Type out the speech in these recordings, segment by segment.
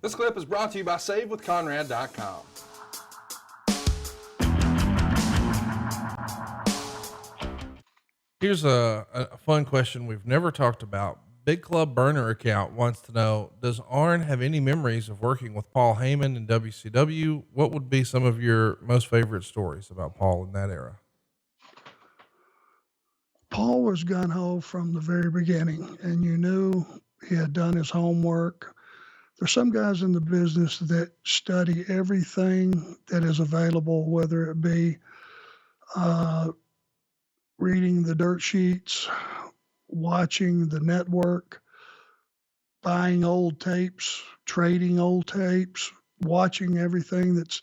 This clip is brought to you by SaveWithConrad.com. Here's a fun question we've never talked about. Big Club Burner account wants to know, does Arn have any memories of working with Paul Heyman in WCW? What would be some of your most favorite stories about Paul in that era? Paul was gung-ho from the very beginning, and you knew he had done his homework. There's some guys in the business that study everything that is available, whether it be reading the dirt sheets, watching the network, buying old tapes, trading old tapes, watching everything that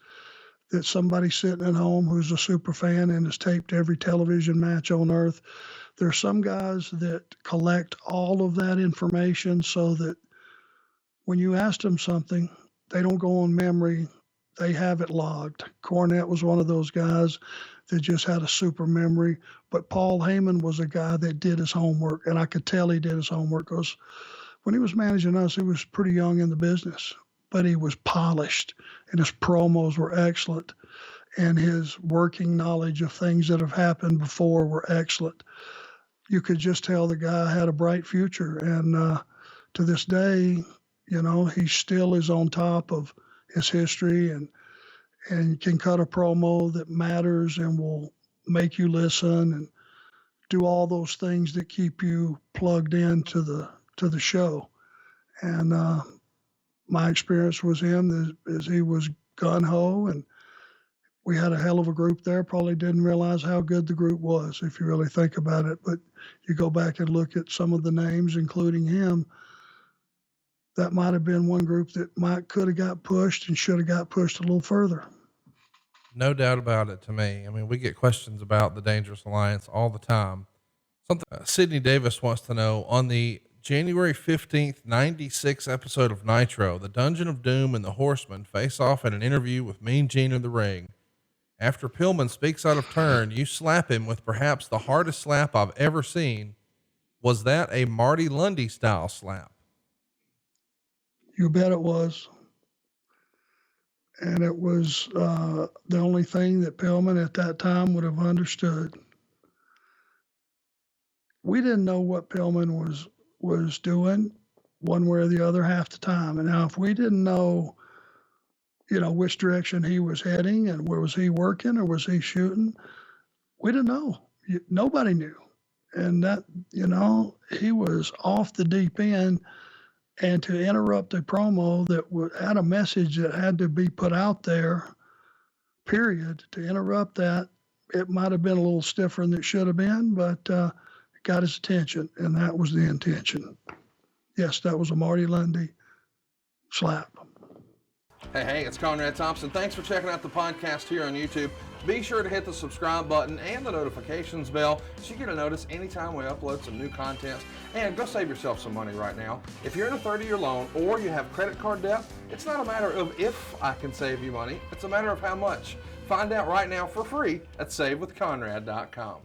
somebody sitting at home who's a super fan and has taped every television match on earth. There are some guys that collect all of that information so that when you ask them something, they don't go on memory. They have it logged. Cornette was one of those guys that just had a super memory. But Paul Heyman was a guy that did his homework, and I could tell he did his homework because when he was managing us, he was pretty young in the business, but he was polished, and his promos were excellent, and his working knowledge of things that have happened before were excellent. You could just tell the guy had a bright future, and to this day, you know, he still is on top of his history and can cut a promo that matters and will make you listen and do all those things that keep you plugged in to the show. And my experience with him is he was gung-ho, and we had a hell of a group there. Probably didn't realize how good the group was, if you really think about it. But you go back and look at some of the names, including him, that might have been one group that could have got pushed and should have got pushed a little further. No doubt about it to me. I mean, we get questions about the Dangerous Alliance all the time. Sidney Davis wants to know, on the January 15th, 96 episode of Nitro, the Dungeon of Doom and the Horsemen face off in an interview with Mean Gene in the ring. After Pillman speaks out of turn, you slap him with perhaps the hardest slap I've ever seen. Was that a Marty Lundy style slap? You bet it was. And it was the only thing that Pillman at that time would have understood. We didn't know what Pillman was doing one way or the other half the time. And now if we didn't know, you know, which direction he was heading and where was he working or was he shooting, we didn't know. Nobody knew. And that, you know, he was off the deep end. And to interrupt a promo that had a message that had to be put out there, period, to interrupt that, it might have been a little stiffer than it should have been, but it got his attention, and that was the intention. Yes, that was a Marty Lundy slap. Hey, it's Conrad Thompson. Thanks for checking out the podcast here on YouTube. Be sure to hit the subscribe button and the notifications bell so you get a notice anytime we upload some new content. And go save yourself some money right now. If you're in a 30-year loan or you have credit card debt, it's not a matter of if I can save you money. It's a matter of how much. Find out right now for free at SaveWithConrad.com.